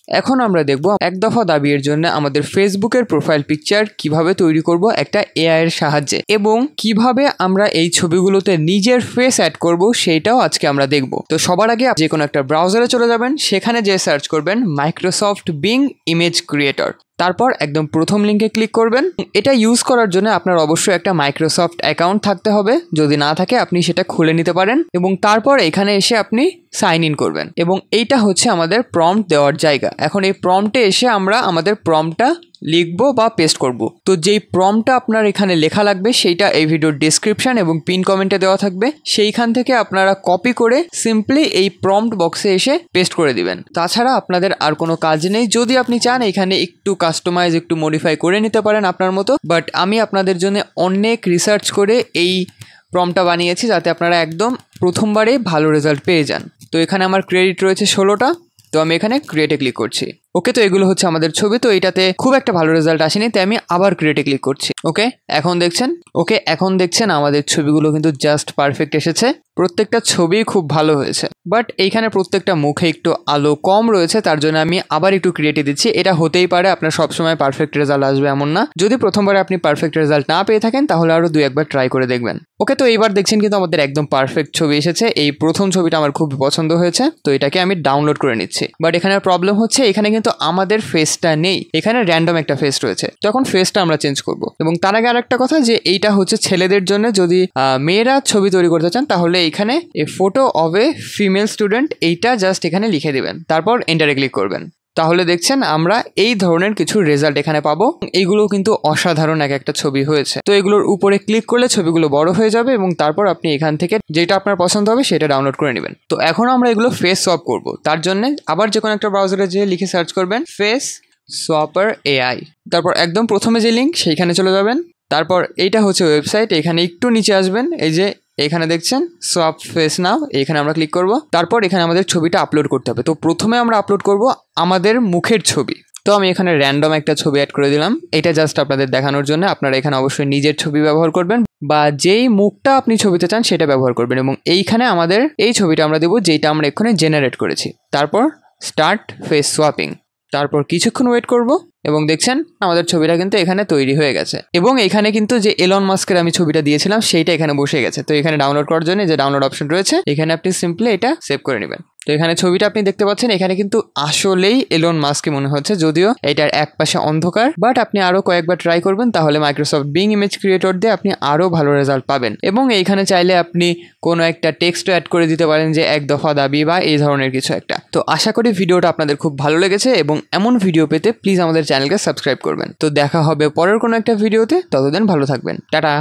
এখন আমরা দেখব এক দফা দাবির জন্য আমাদের ফেসবুকের প্রোফাইল পিকচার কিভাবে তৈরি করব একটা এআই এর সাহায্যে, এবং কিভাবে আমরা এই ছবিগুলোতে নিজের ফেস অ্যাড করব সেটাও আজকে আমরা দেখব। তো সবার আগে যে কোনো একটা ব্রাউজারে চলে যাবেন, সেখানে যে সার্চ করবেন মাইক্রোসফট বিং ইমেজ ক্রিয়েটর, তারপর একদম প্রথম লিঙ্কে ক্লিক করবেন। এটা ইউজ করার জন্য আপনার অবশ্যই একটা মাইক্রোসফট অ্যাকাউন্ট থাকতে হবে, যদি না থাকে আপনি সেটা খুলে নিতে পারেন, এবং তারপর এখানে এসে আপনি সাইন ইন করবেন, এবং এইটা হচ্ছে আমাদের প্রম্পট দেওয়ার জায়গা। এখন এই প্রম্পটে এসে আমরা আমাদের প্রম্পটটা লিখবো বা পেস্ট করব। তো যেই প্রম্পটটা আপনার এখানে লেখা লাগবে সেইটা এই ভিডিওর ডেসক্রিপশন এবং পিন কমেন্টে দেওয়া থাকবে, সেইখান থেকে আপনারা কপি করে সিম্পলি এই প্রম্পট বক্সে এসে পেস্ট করে দিবেন। তাছাড়া আপনাদের আর কোনো কাজ নেই। যদি আপনি চান এখানে একটু কাস্টমাইজ একটু মডিফাই করে নিতে পারেন আপনার মতো, বাট আমি আপনাদের জন্য অনেক রিসার্চ করে এই প্রম্পটটা বানিয়েছি যাতে আপনারা একদম প্রথমবারেই ভালো রেজাল্ট পেয়ে যান। তো এখানে আমার ক্রেডিট রয়েছে 16টা, তো আমি এখানে ক্রিয়েটে ক্লিক করছি। ওকে, তো এগুলো হচ্ছে আমাদের ছবি। তো এটাতে খুব একটা ভালো রেজাল্ট আসেনি, তাই আমি আবার ক্রিয়েটে ক্লিক করছি। ওকে, এখন দেখছেন আমাদের ছবিগুলো কিন্তু জাস্ট পারফেক্ট এসেছে। প্রত্যেকটা ছবি খুব ভালো হয়েছে, বাট এইখানে প্রত্যেকটা মুখে একটু আলো কম রয়েছে, তার জন্য আমি আবার একটু ক্রিয়েটে দিচ্ছি। এটা হতেই পারে, আপনার সবসময় পারফেক্ট রেজাল্ট আসবে এমন না। যদি প্রথমবারে আপনি পারফেক্ট রেজাল্ট না পেয়ে থাকেন তাহলে আরও 2-1বার ট্রাই করে দেখবেন। ওকে, তো এইবার দেখছেন কিন্তু আমাদের একদম পারফেক্ট ছবি এসেছে। এই প্রথম ছবিটা আমার খুব পছন্দ হয়েছে, তো এটাকে আমি ডাউনলোড করে নিচ্ছি। বাট এখানে প্রবলেম হচ্ছে, এখানে কিন্তু আমাদের ফেসটা নেই, এখানে র্যান্ডম একটা ফেস রয়েছে। তো এখন ফেসটা আমরা চেঞ্জ করব, এবং তার আগে আরেকটা কথা যে এইটা হচ্ছে ছেলেদের জন্য। যদি মেয়েরা ছবি তৈরি করতে চান তাহলে এখানে a photo of a female student এইটা জাস্ট এখানে লিখে দিবেন, তারপর এন্টারে ক্লিক করবেন। তাহলে দেখছেন আমরা এই ধরনের কিছু রেজাল্ট এখানে পাবো। এইগুলো কিন্তু অসাধারণ এক একটা ছবি হয়েছে। তো এগুলোর উপরে ক্লিক করলে ছবিগুলো বড় হয়ে যাবে, এবং তারপর আপনি এখান থেকে যেটা আপনার পছন্দ হবে সেটা ডাউনলোড করে নেবেন। তো এখন আমরা এগুলো ফেস সোয়াপ করব। তার জন্য আবার যে কোনো একটা ব্রাউজারে যেয়ে লিখে সার্চ করবেন ফেস সোয়াপার এআই, তারপর একদম প্রথমে যে লিঙ্ক সেইখানে চলে যাবেন। তারপর এইটা হচ্ছে ওয়েবসাইট, এখানে একটু নিচে আসবেন, এই যে এখানে দেখছেন সোয়াপ ফেস নাও, এখানে আমরা ক্লিক করব। তারপর এখানে আমাদের ছবিটা আপলোড করতে হবে। তো প্রথমে আমরা আপলোড করব আমাদের মুখের ছবি। তো আমি এখানে র্যান্ডম একটা ছবি অ্যাড করে দিলাম, এটা জাস্ট আপনাদের দেখানোর জন্য। আপনারা এখানে অবশ্যই নিজের ছবি ব্যবহার করবেন, বা যেই মুখটা আপনি ছবিতে চান সেটা ব্যবহার করবেন, এবং এইখানে আমাদের এই ছবিটা আমরা দেবো যেটা আমরা এখানে জেনারেট করেছি। তারপর স্টার্ট ফেস সোয়াপিং, তারপর কিছুক্ষণ ওয়েট করব, এবং দেখছেন আমাদের ছবিটা কিন্তু এখানে তৈরি হয়ে গেছে। এবং এখানে কিন্তু যে এলন মাস্কের আমি ছবিটা দিয়েছিলাম সেইটা এখানে বসে গেছে। তো এখানে ডাউনলোড করার জন্য যে ডাউনলোড অপশন রয়েছে, এখানে আপনি সিম্পলি এটা সেভ করে নেবেন। তো এখানে ছবিটা আপনি দেখতে পাচ্ছেন, এখানে কিন্তু আসলেই এলন মাস্কই মনে হচ্ছে, যদিও এটার এক পাশে অন্ধকার। বাট আপনি আরো কয়েকবার ট্রাই করবেন, তাহলে মাইক্রোসফট বিং ইমেজ ক্রিয়েটর দিয়ে আপনি আরো ভালো রেজাল্ট পাবেন। এবং এইখানে চাইলে আপনি কোনো একটা টেক্সট অ্যাড করে দিতে পারেন, যে এক দফা দাবি বা এই ধরনের কিছু একটা। তো আশা করি ভিডিওটা আপনাদের খুব ভালো লেগেছে, এবং এমন ভিডিও পেতে প্লিজ আমাদের চ্যানেলকে সাবস্ক্রাইব করবেন। তো দেখা হবে পরের কোনো একটা ভিডিওতে, ততদিন ভালো থাকবেন, টাটা।